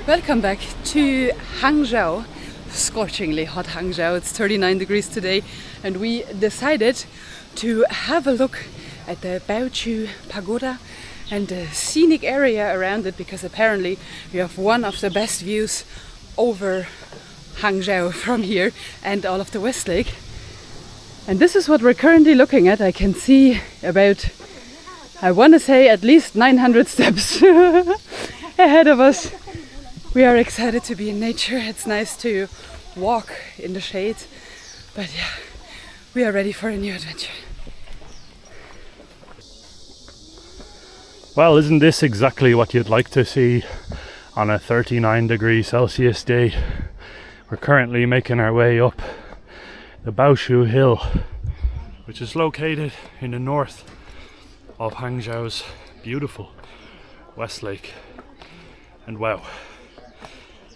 Welcome back to Hangzhou, scorchingly hot Hangzhou. It's 39 degrees today, and we decided to have a look at the Baochu Pagoda and the scenic area around it, because apparently we have one of the best views over Hangzhou from here and all of the West Lake. And this is what we're currently looking at. I can see about, I want to say, at least 900 steps ahead of us. We are excited to be in nature. It's nice to walk in the shade, but yeah, we are ready for a new adventure. Well, isn't this exactly what you'd like to see on a 39°C day? We're currently making our way up the Baochu Hill, which is located in the north of Hangzhou's beautiful West Lake. And wow,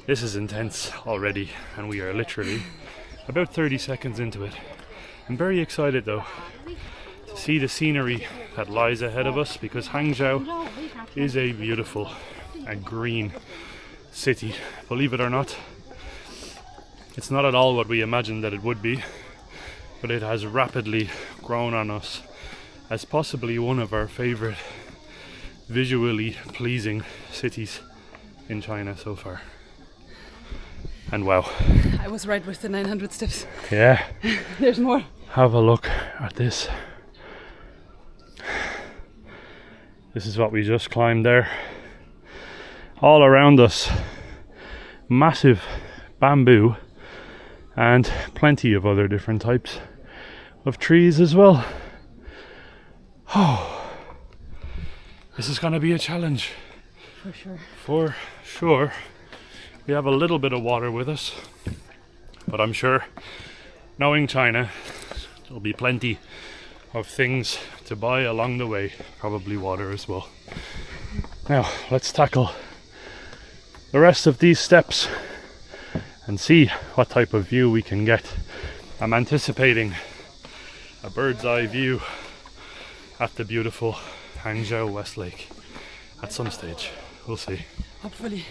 this is intense already, and we are literally about 30 seconds into it. I'm very excited though to see the scenery that lies ahead of us, because Hangzhou is a beautiful and green city. Believe it or not, it's not at all what we imagined that it would be, but it has rapidly grown on us as possibly one of our favorite visually pleasing cities in China so far. And wow, I was right with the 900 steps. Yeah. There's more. Have a look at this. This is what we just climbed there. All around us, massive bamboo and plenty of other different types of trees as well. Oh, this is going to be a challenge. For sure. For sure. We have a little bit of water with us, but I'm sure, knowing China, there'll be plenty of things to buy along the way, probably water as well. Now, let's tackle the rest of these steps and see what type of view we can get. I'm anticipating a bird's eye view at the beautiful Hangzhou West Lake at some stage. We'll see. Hopefully.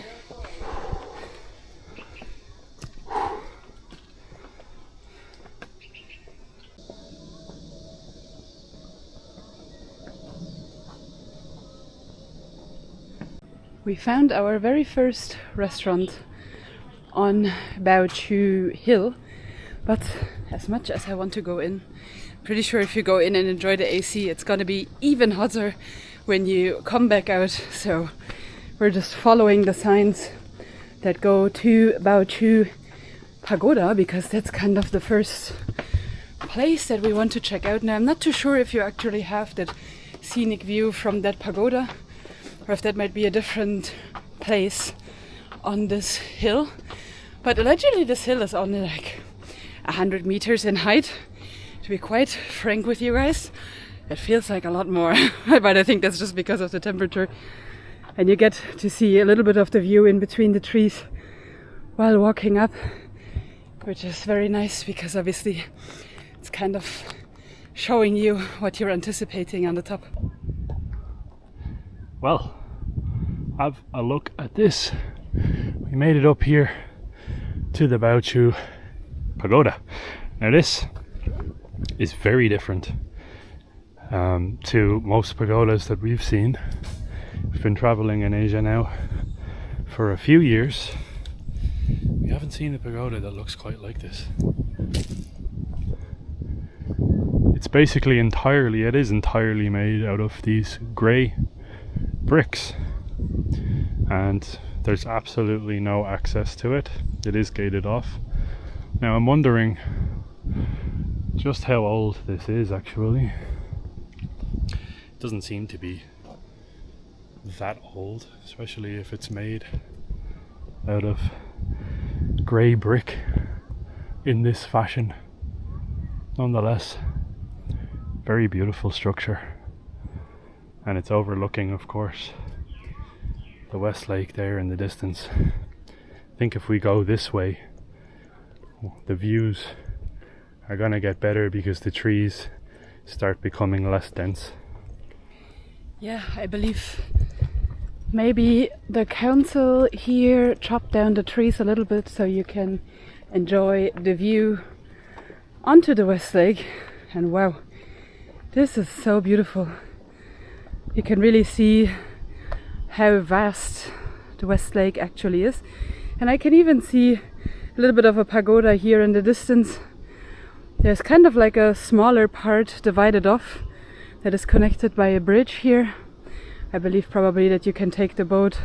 We found our very first restaurant on Baochu Hill, but as much as I want to go in, pretty sure if you go in and enjoy the AC, it's gonna be even hotter when you come back out. So we're just following the signs that go to Baochu Pagoda, because that's kind of the first place that we want to check out. Now, I'm not too sure if you actually have that scenic view from that pagoda, or if that might be a different place on this hill. But allegedly this hill is only like 100 meters in height. To be quite frank with you guys, it feels like a lot more. But I think that's just because of the temperature. And you get to see a little bit of the view in between the trees while walking up, which is very nice, because obviously it's kind of showing you what you're anticipating on the top. Well, have a look at this. We made it up here to the Baochu Pagoda. Now this is very different to most pagodas that we've seen. We've been traveling in Asia now for a few years. We haven't seen a pagoda that looks quite like this. It's basically it is entirely made out of these grey bricks, and there's absolutely no access to it. It is gated off. Now I'm wondering just how old this is actually. It doesn't seem to be that old, especially if it's made out of grey brick in this fashion. Nonetheless, very beautiful structure. And it's overlooking, of course, the West Lake there in the distance. I think if we go this way, the views are gonna get better because the trees start becoming less dense. Yeah, I believe Maybe the council here chopped down the trees a little bit so you can enjoy the view onto the West Lake. And wow, this is so beautiful. You can really see how vast the West Lake actually is. And I can even see a little bit of a pagoda here in the distance. There's kind of like a smaller part divided off that is connected by a bridge here. I believe probably that you can take the boat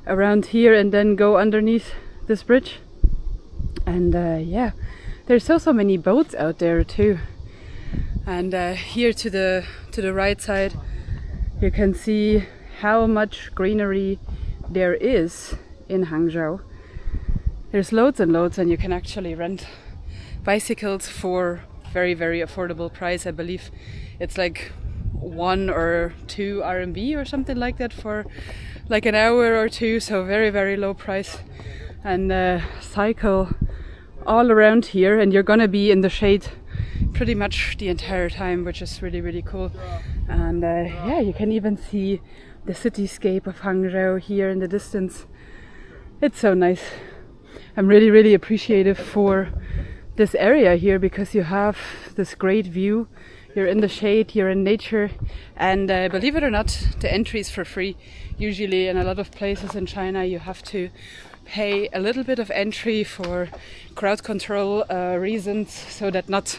around here and then go underneath this bridge. And yeah, there's so many boats out there too. And here to the right side you can see how much greenery there is in Hangzhou. There's loads and loads, and you can actually rent bicycles for very affordable price. I believe it's like 1 or 2 RMB or something like that for like an hour or two, so very low price. And cycle all around here, and you're gonna be in the shade pretty much the entire time, which is really cool. And yeah, you can even see the cityscape of Hangzhou here in the distance. It's so nice. I'm really appreciative for this area here, because you have this great view. You're in the shade, you're in nature, and believe it or not, the entry is for free. Usually in a lot of places in China you have to pay a little bit of entry for crowd control reasons, so that not,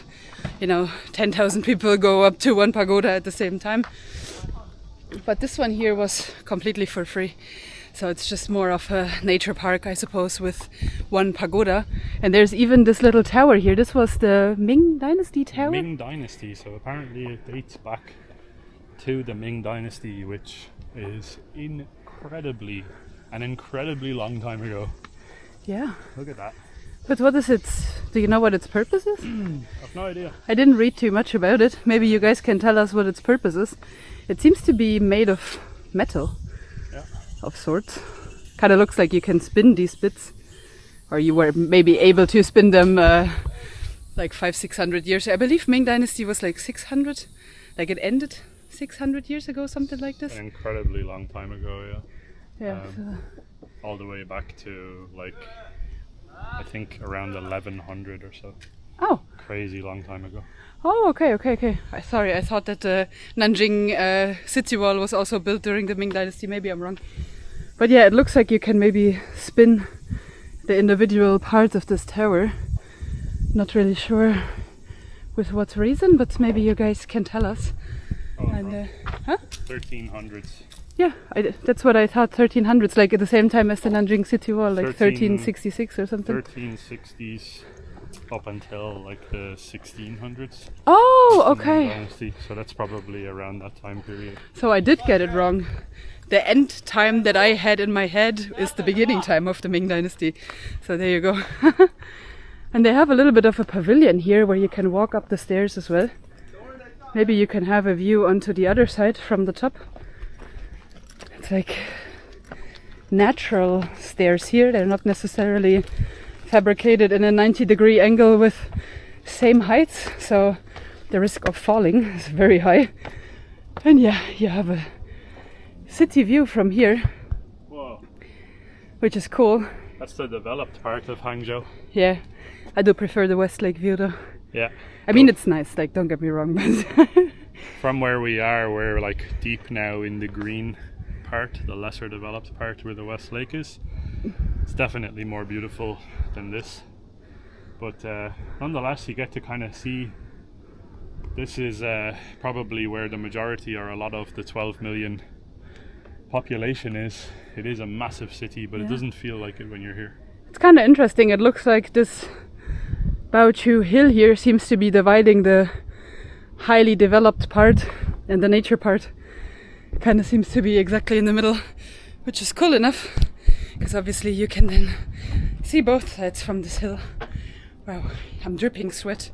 10,000 people go up to one pagoda at the same time. But this one here was completely for free. So it's just more of a nature park, I suppose, with one pagoda. And there's even this little tower here. This was the Ming Dynasty tower? Ming Dynasty, so apparently it dates back to the Ming Dynasty, which is an incredibly long time ago. Yeah. Look at that. But what is it? Do you know what its purpose is? I've no idea. I didn't read too much about it. Maybe you guys can tell us what its purpose is. It seems to be made of metal. Of sorts. Kind of looks like you can spin these bits, or you were maybe able to spin them like 500-600 years. I believe Ming Dynasty was like 600, like it ended 600 years ago, something like this. An incredibly long time ago, yeah. Yeah. All the way back to like, I think around 1100 or so. Oh. Crazy long time ago. Oh, okay. Sorry, I thought that the Nanjing city wall was also built during the Ming Dynasty. Maybe I'm wrong. But yeah, it looks like you can maybe spin the individual parts of this tower. Not really sure with what reason, but maybe you guys can tell us. Oh, and, huh? 1300s. Yeah, that's what I thought, 1300s, like at the same time as the Nanjing city wall, like 1366 or something. 1360s. Up until like the 1600s. Oh, okay. Dynasty, so that's probably around that time period. So I did get it wrong. The end time that I had in my head is the beginning time of the Ming Dynasty. So there you go. And they have a little bit of a pavilion here where you can walk up the stairs as well. Maybe you can have a view onto the other side from the top. It's like natural stairs here. They're not necessarily fabricated in a 90-degree angle with same heights, so the risk of falling is very high. And yeah, you have a city view from here. Whoa. Which is cool. That's the developed part of Hangzhou. Yeah, I do prefer the West Lake view though. Yeah. I mean, it's nice, like, don't get me wrong, but from where we are, we're like deep now in the green part, the lesser developed part where the West Lake is. It's definitely more beautiful than this, but nonetheless you get to kind of see this is probably where the majority or a lot of the 12 million population is. It is a massive city, but it doesn't feel like it when you're here. It's kind of interesting. It looks like this Baochu hill here seems to be dividing the highly developed part and the nature part. It kind of seems to be exactly in the middle, which is cool enough. Because obviously you can then see both sides from this hill. Wow, I'm dripping sweat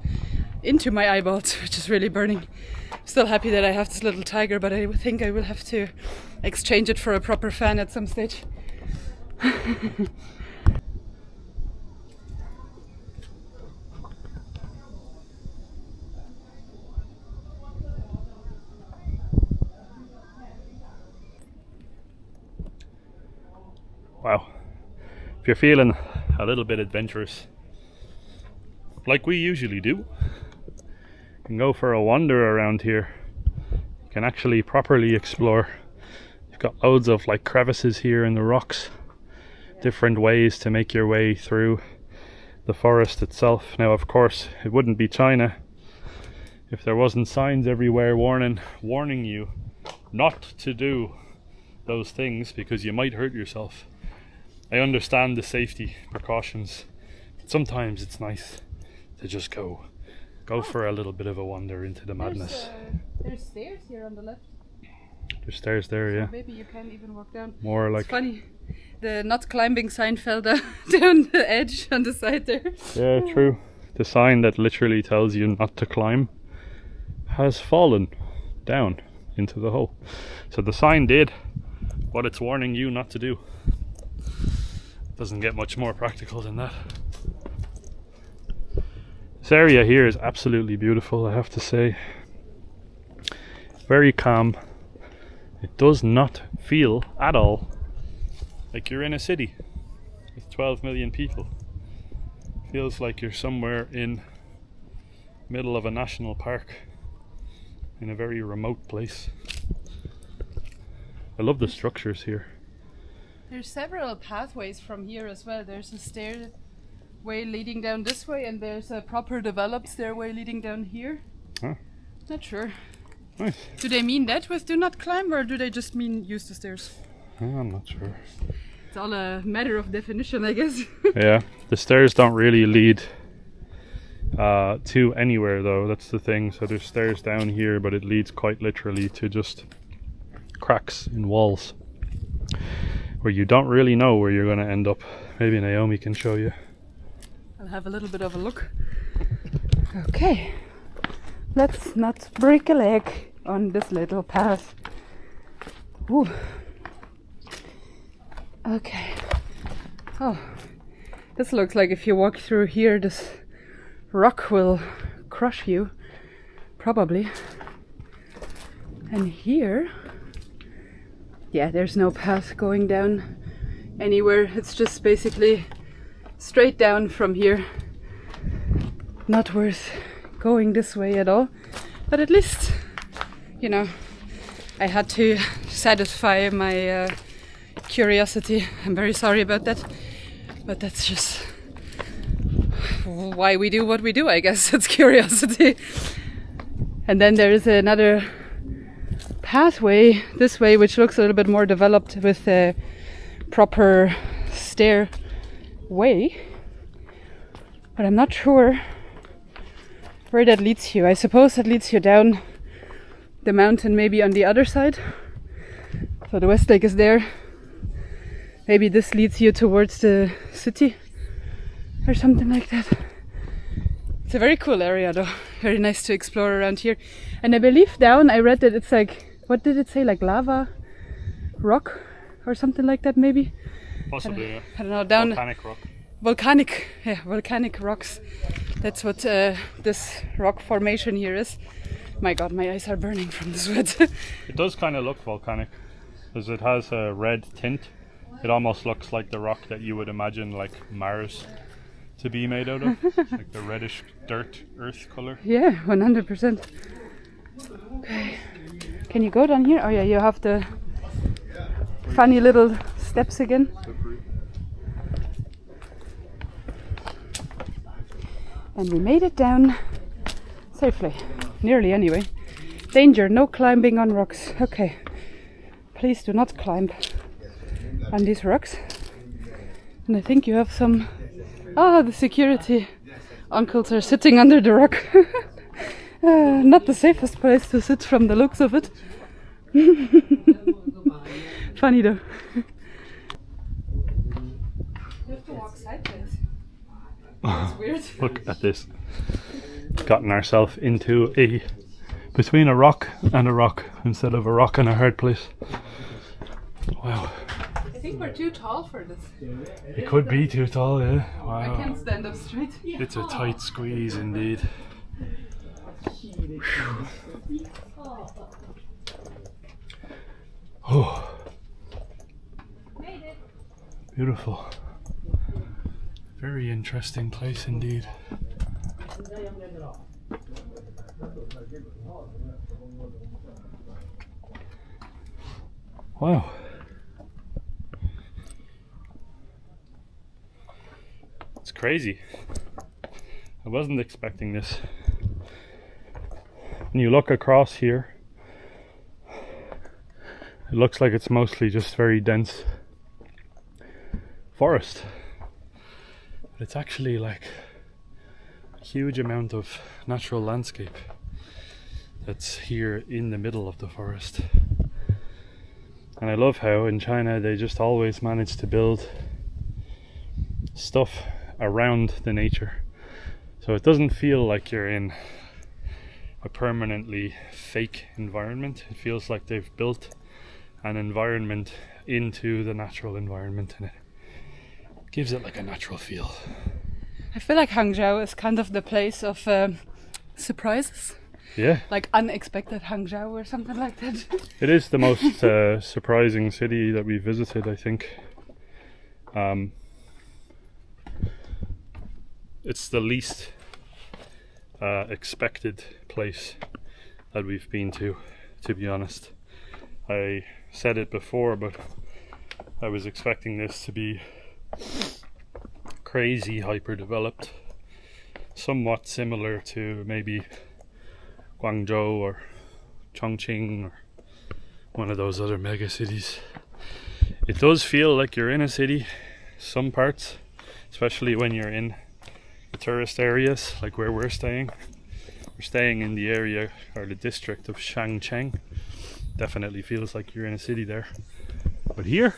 into my eyeballs, which is really burning. I'm still happy that I have this little tiger, but I think I will have to exchange it for a proper fan at some stage. Wow. If you're feeling a little bit adventurous, like we usually do, you can go for a wander around here. You can actually properly explore. You've got loads of like crevices here in the rocks, different ways to make your way through the forest itself. Now of course it wouldn't be China if there wasn't signs everywhere warning you not to do those things, because you might hurt yourself. I understand the safety precautions, but sometimes it's nice to just go for a little bit of a wander into the madness. There's stairs here on the left. There's stairs there, so yeah. Maybe you can even walk down. More like... It's funny. The not climbing sign fell down the edge on the side there. Yeah, true. The sign that literally tells you not to climb has fallen down into the hole. So the sign did what it's warning you not to do. Doesn't get much more practical than that. This area here is absolutely beautiful, I have to say. Very calm. It does not feel at all like you're in a city with 12 million people. Feels like you're somewhere in middle of a national park in a very remote place. I love the structures here. There's several pathways from here as well. There's a stairway leading down this way, and there's a proper developed stairway leading down here. Huh. Not sure. Nice. Do they mean that with do not climb, or do they just mean use the stairs? I'm not sure. It's all a matter of definition, I guess. Yeah, the stairs don't really lead to anywhere though, that's the thing. So there's stairs down here, but it leads quite literally to just cracks in walls where you don't really know where you're going to end up. Maybe Naomi can show you. I'll have a little bit of a look. Okay, let's not break a leg on this little path. Ooh. Okay. Oh, this looks like if you walk through here, this rock will crush you, probably. And here, yeah, there's no path going down anywhere. It's just basically straight down from here. Not worth going this way at all. But at least, you know, I had to satisfy my curiosity. I'm very sorry about that. But that's just why we do what we do, I guess. It's curiosity. And then there is another pathway this way, which looks a little bit more developed with a proper stairway. But I'm not sure where that leads you. I suppose that leads you down the mountain, maybe on the other side. So the West Lake is there. Maybe this leads you towards the city or something like that. It's a very cool area though. Very nice to explore around here. And I believe down, I read that it's like, what did it say, like lava rock or something like that maybe? Possibly, yeah. I don't know, down... Volcanic rock. Volcanic rocks. That's what this rock formation here is. My god, my eyes are burning from the sweat. It does kind of look volcanic, because it has a red tint. It almost looks like the rock that you would imagine like Mars to be made out of. Like the reddish dirt earth colour. Yeah, 100%. Okay. Can you go down here? Oh yeah, you have the funny little steps again. And we made it down safely. Nearly anyway. Danger, no climbing on rocks. Okay. Please do not climb on these rocks. And I think you have some... Oh, the security uncles are sitting under the rock. Not the safest place to sit from the looks of it. Funny though. You have to walk sideways. That's weird. Look at this. Gotten ourselves into between a rock and a rock instead of a rock and a hard place. Wow. I think we're too tall for this. It could be too tall, yeah. Wow. I can't stand up straight. It's a tight squeeze indeed. Oh. Beautiful. Very interesting place indeed. Wow. It's crazy. I wasn't expecting this. When you look across here, it looks like it's mostly just very dense forest. But it's actually like a huge amount of natural landscape that's here in the middle of the forest. And I love how in China they just always manage to build stuff around the nature. So it doesn't feel like you're in a permanently fake environment. It feels like they've built an environment into the natural environment, and it gives it like a natural feel. I feel like Hangzhou is kind of the place of surprises. Yeah. Like unexpected Hangzhou or something like that. It is the most surprising city that we visited, I think. It's the least expected place that we've been to be honest. I said it before, but I was expecting this to be crazy hyper-developed, somewhat similar to maybe Guangzhou or Chongqing or one of those other mega cities. It does feel like you're in a city, some parts, especially when you're in the tourist areas, like where we're staying. We're staying in the area or the district of Shangcheng. Definitely feels like you're in a city there. But here,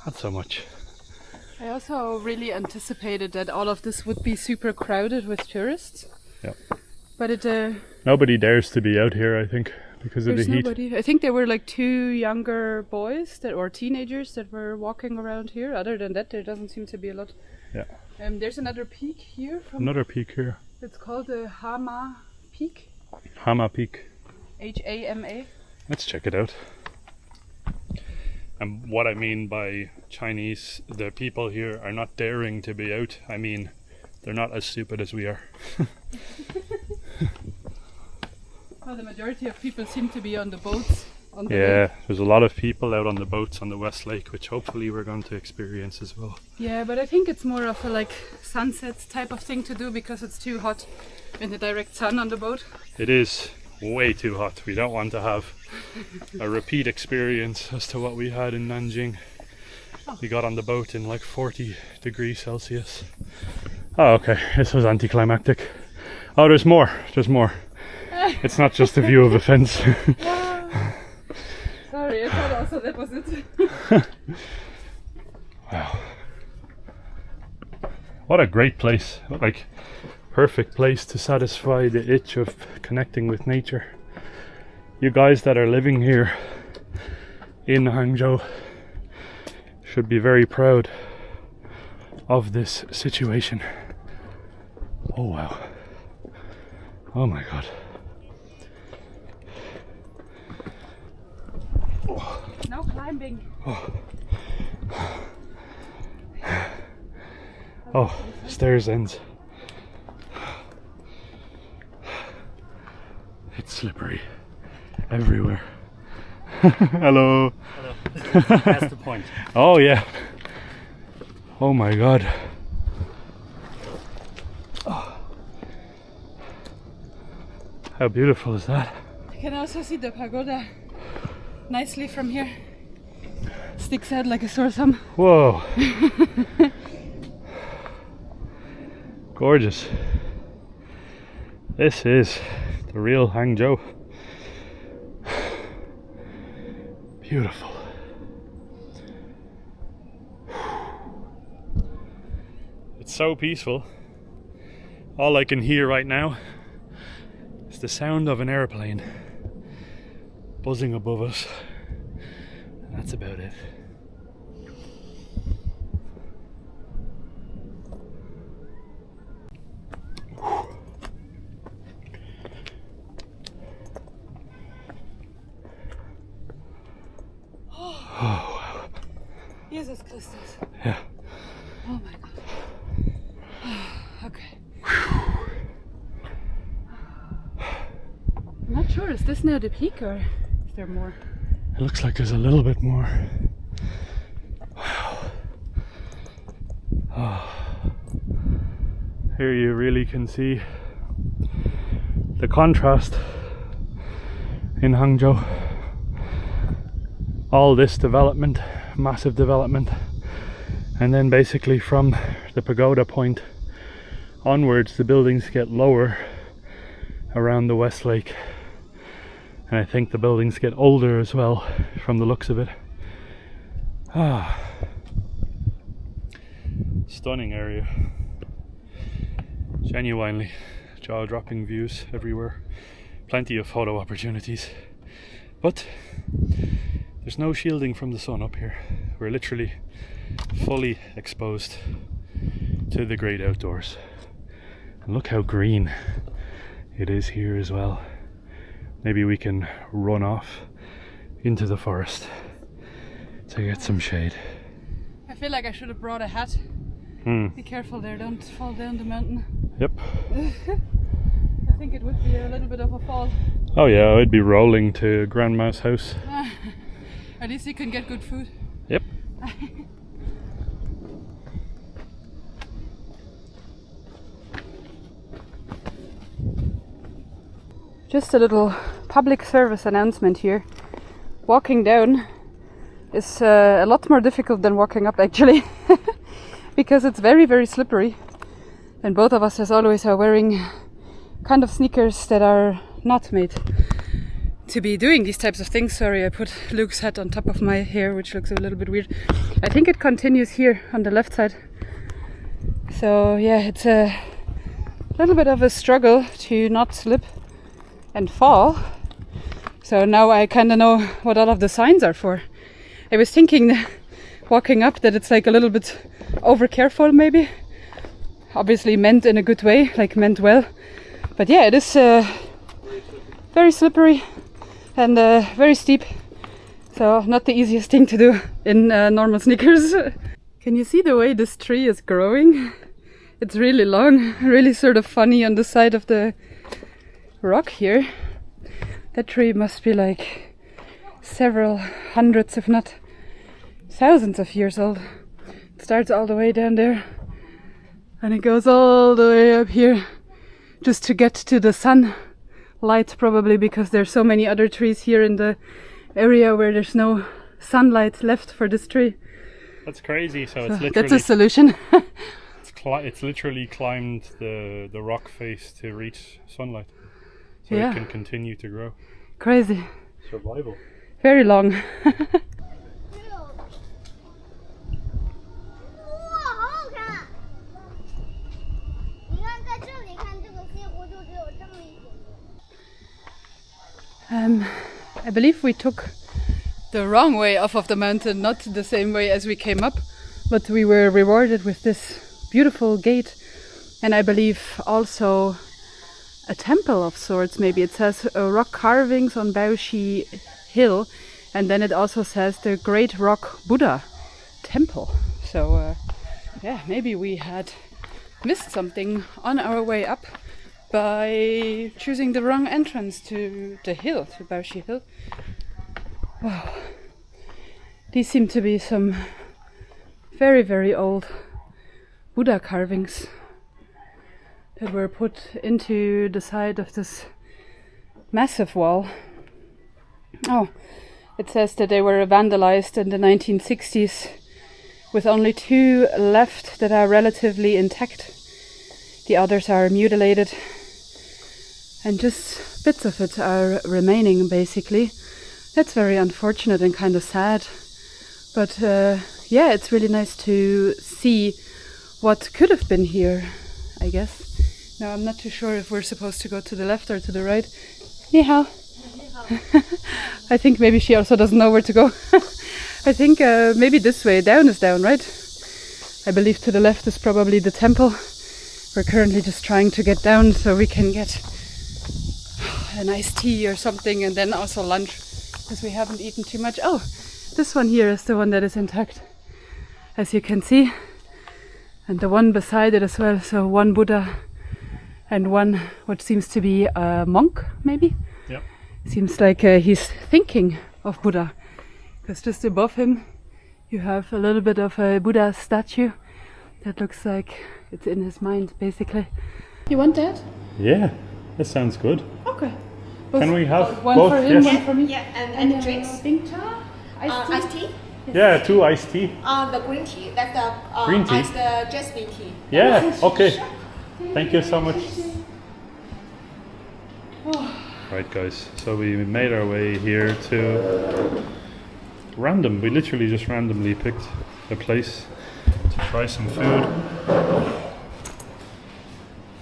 not so much. I also really anticipated that all of this would be super crowded with tourists. Yeah. But it nobody dares to be out here, I think, because of the heat. Nobody. I think there were like 2 younger boys or teenagers that were walking around here. Other than that, there doesn't seem to be a lot. Yeah. There's another peak here. Another peak here. It's called the Hama Peak. Hama Peak. Hama. Let's check it out. And what I mean by Chinese, the people here are not daring to be out. I mean, they're not as stupid as we are. Well, the majority of people seem to be on the boats. On the lake. There's a lot of people out on the boats on the West Lake, which hopefully we're going to experience as well. Yeah, but I think it's more of a like sunset type of thing to do because it's too hot in the direct sun on the boat. It is way too hot. We don't want to have a repeat experience as to what we had in Nanjing. We got on the boat in like 40 degrees Celsius. Oh, okay, this was anticlimactic. Oh, there's more. It's not just a view of a fence. Sorry, I thought also that was it. Wow. What a great place. Like, perfect place to satisfy the itch of connecting with nature. You guys that are living here in Hangzhou should be very proud of this situation. Oh wow. Oh my god. No climbing. Oh, stairs ends. It's slippery everywhere. Hello. Hello. That's the point. Oh yeah. Oh my god. Oh. How beautiful is that? You can also see the pagoda nicely from here. Sticks out like a sore thumb. Whoa. Gorgeous. This is the real Hangzhou. Beautiful. It's so peaceful. All I can hear right now is the sound of an airplane buzzing above us. And that's about it. Oh, wow. Jesus Christus. Yeah. Oh my god. Okay. I'm not sure, is this now the peak or is there more? It looks like there's a little bit more. Wow. Oh. Here you really can see the contrast in Hangzhou. All this development, massive development, and then basically from the pagoda point onwards the buildings get lower around the West Lake, and I think the buildings get older as well from the looks of it. Stunning area, genuinely jaw-dropping views everywhere, plenty of photo opportunities, but there's no shielding from the sun up here. We're literally fully exposed to the great outdoors. And look how green it is here as well. Maybe we can run off into the forest to get some shade. I feel like I should have brought a hat. Be careful there, don't fall down the mountain. Yep. I think it would be a little bit of a fall. Oh yeah, I'd be rolling to Grandma's house. At least you can get good food. Yep. Just a little public service announcement here. Walking down is a lot more difficult than walking up actually. Because it's very, very slippery. And both of us, as always, are wearing kind of sneakers that are not made to be doing these types of things. Sorry, I put Luke's hat on top of my hair, which looks a little bit weird. I think it continues here on the left side. So yeah, it's a little bit of a struggle to not slip and fall. So now I kind of know what all of the signs are for. I was thinking walking up that it's like a little bit over careful maybe. Obviously meant in a good way, like meant well. But yeah, it is very slippery and very steep. So not the easiest thing to do in normal sneakers. Can you see the way this tree is growing? It's really long, really sort of funny on the side of the rock here. That tree must be like several hundreds, if not thousands of years old. It starts all the way down there and it goes all the way up here just to get to the sunlight, probably because there's so many other trees here in the area where there's no sunlight left for this tree. That's crazy. So it's literally, that's a solution. it's literally climbed the rock face to reach sunlight, so yeah, it can continue to grow. Crazy. Survival. Very long. I believe we took the wrong way off of the mountain, not the same way as we came up, but we were rewarded with this beautiful gate, and I believe also a temple of sorts. Maybe it says rock carvings on Baoshi Hill, and then it also says the Great Rock Buddha Temple. So yeah, maybe we had missed something on our way up by choosing the wrong entrance to the hill, to Baoshi Hill. Wow. These seem to be some very, very old Buddha carvings that were put into the side of this massive wall. Oh, it says that they were vandalized in the 1960s, with only 2 left that are relatively intact. The others are mutilated, and just bits of it are remaining, basically. That's very unfortunate and kind of sad. But yeah, it's really nice to see what could have been here, I guess. Now, I'm not too sure if we're supposed to go to the left or to the right. Ni hao. I think maybe she also doesn't know where to go. I think maybe this way. Down is down, right? I believe to the left is probably the temple. We're currently just trying to get down so we can get a nice tea or something, and then also lunch, because we haven't eaten too much. Oh, this one here is the one that is intact. as you can see, and the one beside it as well. So one Buddha and one what seems to be a monk, maybe. Yep. Seems like he's thinking of Buddha, because just above him you have a little bit of a Buddha statue that looks like it's in his mind, basically. You want that? Yeah, that sounds good. Okay. Can we have one both? for him, Yes. one for me? Yeah, and drinks. Pink cha? Iced tea. Yeah, 2 iced tea. The green tea. That's the Green tea? iced jasmine tea. Yeah, okay. Thank you so much. Right guys, so we made our way here to we literally just randomly picked a place to try some food.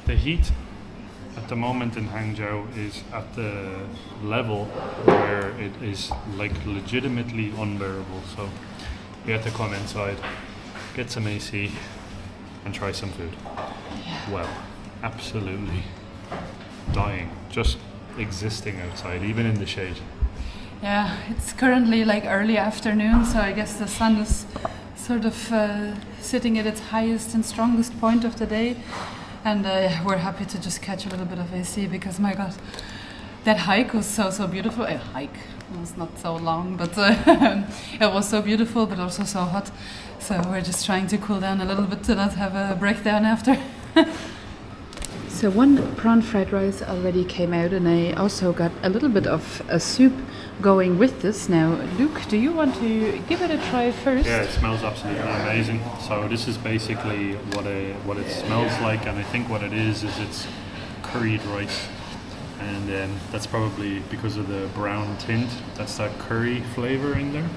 The heat at the moment in Hangzhou is at the level where it is like legitimately unbearable, so we had to come inside, get some AC and try some food. Well, absolutely dying, just existing outside, even in the shade. Yeah, it's currently like early afternoon, so I guess the sun is sort of sitting at its highest and strongest point of the day, and we're happy to just catch a little bit of AC, because my god, that hike was so beautiful. Hike, it was not so long, but it was so beautiful, but also so hot, so we're just trying to cool down a little bit to not have a breakdown after. So one prawn fried rice already came out, and I also got a little bit of a soup going with this. Now, Luke, do you want to give it a try first? Yeah, it smells absolutely amazing. So this is basically what it smells like, and I think what it is it's curried rice, and that's probably because of the brown tint. That's that curry flavor in there.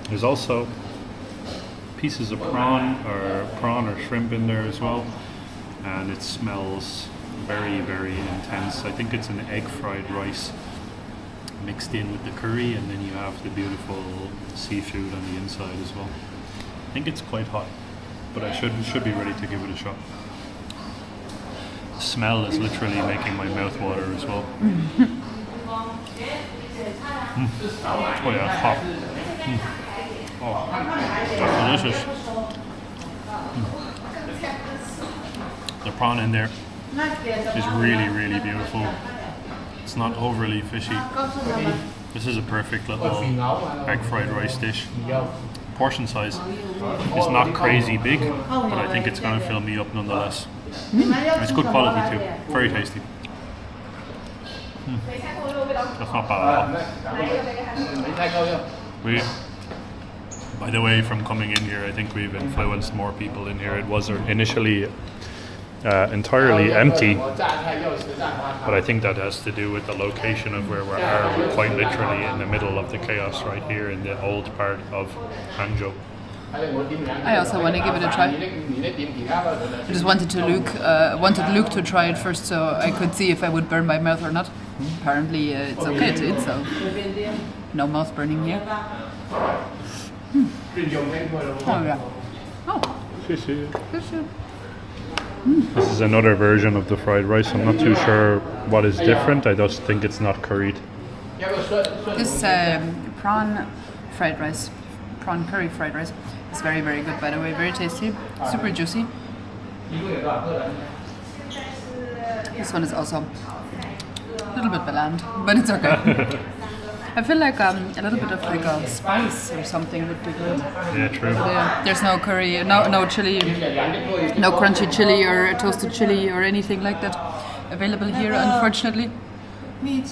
There's also pieces of prawn or shrimp in there as well, and it smells very, very intense. I think it's an egg fried rice mixed in with the curry, and then you have the beautiful seafood on the inside as well. I think it's quite hot, but I should be ready to give it a shot. The smell is literally making my mouth water as well. Oh yeah, hot. Oh, that's delicious. The prawn in there is really, really beautiful. It's not overly fishy. This is a perfect little egg fried rice dish. Portion size is not crazy big, but I think it's going to fill me up nonetheless. It's good quality too. Very tasty. That's not bad at all. By the way, from coming in here, I think we've influenced more people in here. It was initially entirely empty, but I think that has to do with the location of where we are. We're quite literally in the middle of the chaos right here in the old part of Hangzhou. I also want to give it a try. I just wanted Luke to try it first, so I could see if I would burn my mouth or not. Apparently it's okay to eat, so no mouth burning here. Oh yeah. Oh. This is another version of the fried rice. I'm not too sure what is different. I just think it's not curried. This prawn curry fried rice is very, very good, by the way. Very tasty, super juicy. This one is also a little bit bland, but it's okay. I feel like a little bit of like a spice or something would be good. Yeah, true. There's no curry, no chili, no crunchy chili or toasted chili or anything like that available here, unfortunately. Maybe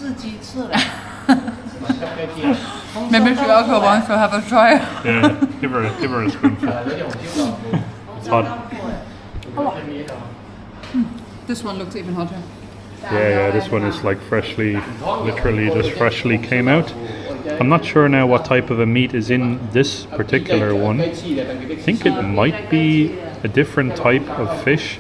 she also wants to have a try. Yeah, give her a spoonful. It's hot. This one looks even hotter. Yeah, this one is like literally just freshly came out. I'm not sure now what type of a meat is in this particular one. I think it might be a different type of fish.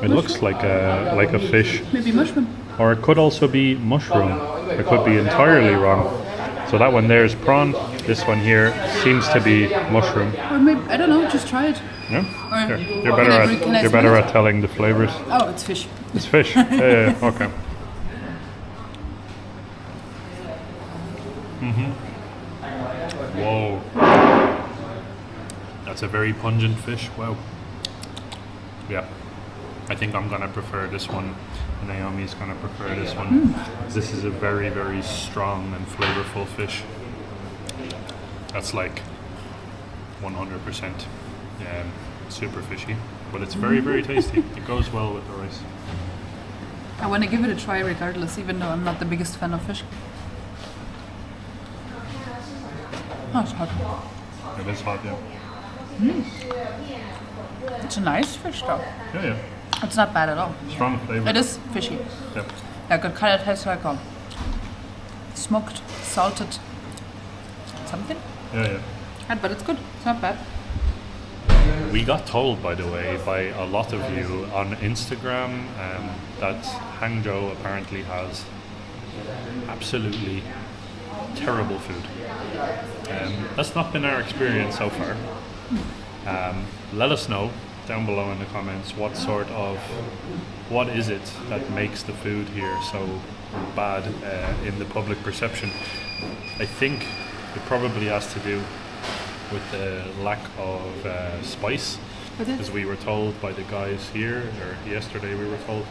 It looks like a fish. Maybe mushroom. Or it could also be mushroom. I could be entirely wrong. So that one there is prawn. This one here seems to be mushroom. Or maybe, I don't know, just try it. Yeah? Or You're better at telling the flavors. Oh, it's fish. It's fish. Yeah, okay. Whoa. That's a very pungent fish. Wow. Yeah. I think I'm gonna prefer this one. Naomi's gonna prefer this one. This is a very, very strong and flavorful fish. That's like 100% super fishy, but it's very, very tasty. It goes well with the rice. I want to give it a try regardless, even though I'm not the biggest fan of fish. Oh, it's hot. It is hot, yeah. It's a nice fish though. Yeah, yeah. It's not bad at all. Strong flavor. It is fishy. Yeah. Like it kind of tastes like a smoked, salted something. Yeah, yeah. But it's good. It's not bad. We got told, by the way, by a lot of you on Instagram that Hangzhou apparently has absolutely terrible food. That's not been our experience so far. Let us know down below in the comments what is it that makes the food here so bad in the public perception. I think it probably has to do with the lack of spice, as we were told by the guys here, or yesterday we were told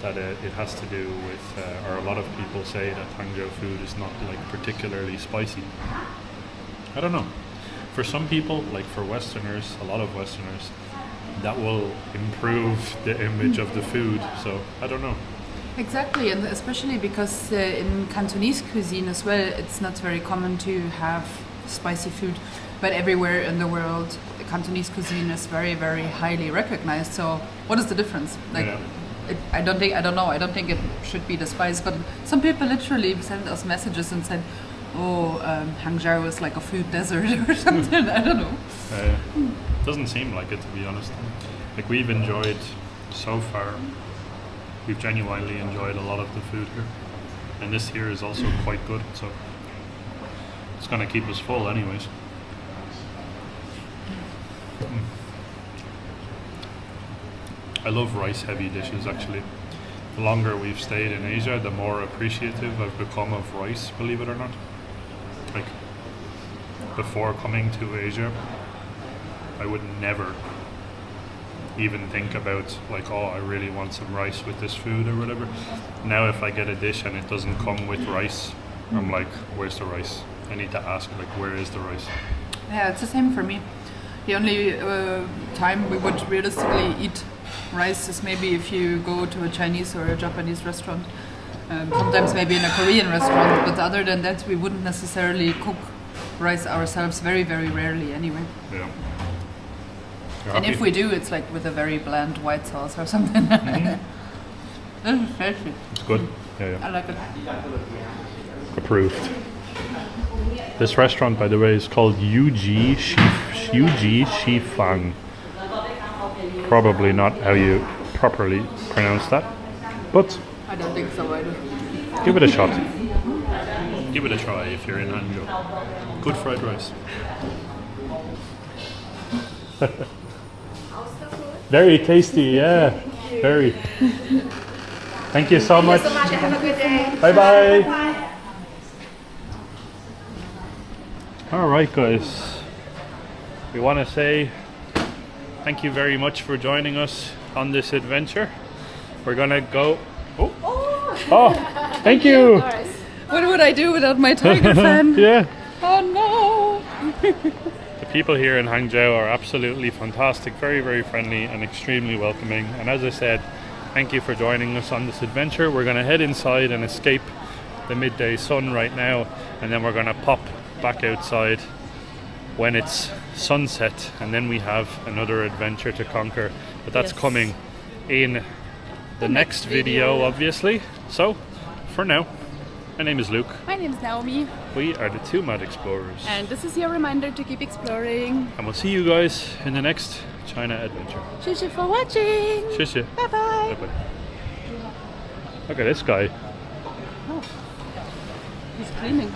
that it has to do with, or a lot of people say that Hangzhou food is not like particularly spicy. I don't know. For some people, like for Westerners, a lot of Westerners, that will improve the image of the food. So I don't know. Exactly, and especially because in Cantonese cuisine as well, it's not very common to have spicy food. But everywhere in the world, Cantonese cuisine is very, very highly recognized. So, what is the difference? Like, Yeah. I don't think it should be the spice. But some people literally send us messages and said, "Oh, Hangzhou is like a food desert" or something. I don't know. Doesn't seem like it, to be honest. Like we've enjoyed so far. We've genuinely enjoyed a lot of the food here, and this here is also quite good. So it's gonna keep us full, anyways. I love rice-heavy dishes, actually. The longer we've stayed in Asia, the more appreciative I've become of rice, believe it or not. Like, before coming to Asia, I would never even think about, like, oh, I really want some rice with this food or whatever. Now if I get a dish and it doesn't come with rice, I'm like, where's the rice? I need to ask, like, where is the rice? Yeah, it's the same for me. The only time we would realistically eat rice is maybe if you go to a Chinese or a Japanese restaurant. Sometimes maybe in a Korean restaurant, but other than that, we wouldn't necessarily cook rice ourselves, very, very rarely anyway. Yeah. And if we do, it's like with a very bland white sauce or something. This is tasty. It's good. Yeah, I like it. Approved. This restaurant, by the way, is called Yooke Damopolii. Probably not how you properly pronounce that, but I don't think so either. give it a shot. Give it a try if you're in Hangzhou. Good fried rice. Very tasty, yeah. Very. Thank you so much. Have a good day. Bye bye. Alright guys, we want to say thank you very much for joining us on this adventure. We're gonna go... Oh, thank you! What would I do without my tiger fan? Yeah. Oh no! The people here in Hangzhou are absolutely fantastic, very, very friendly and extremely welcoming. And as I said, thank you for joining us on this adventure. We're gonna head inside and escape the midday sun right now, and then we're gonna pop back outside when it's sunset, and then we have another adventure to conquer, but that's coming in the next video, obviously. So for now, my name is Luke. My name is Naomi. We are the Two Mad Explorers, And this is your reminder to keep exploring. and we'll see you guys in the next China adventure. Thank you for watching. Shishi. Bye bye. Bye-bye. Look at this guy. He's cleaning.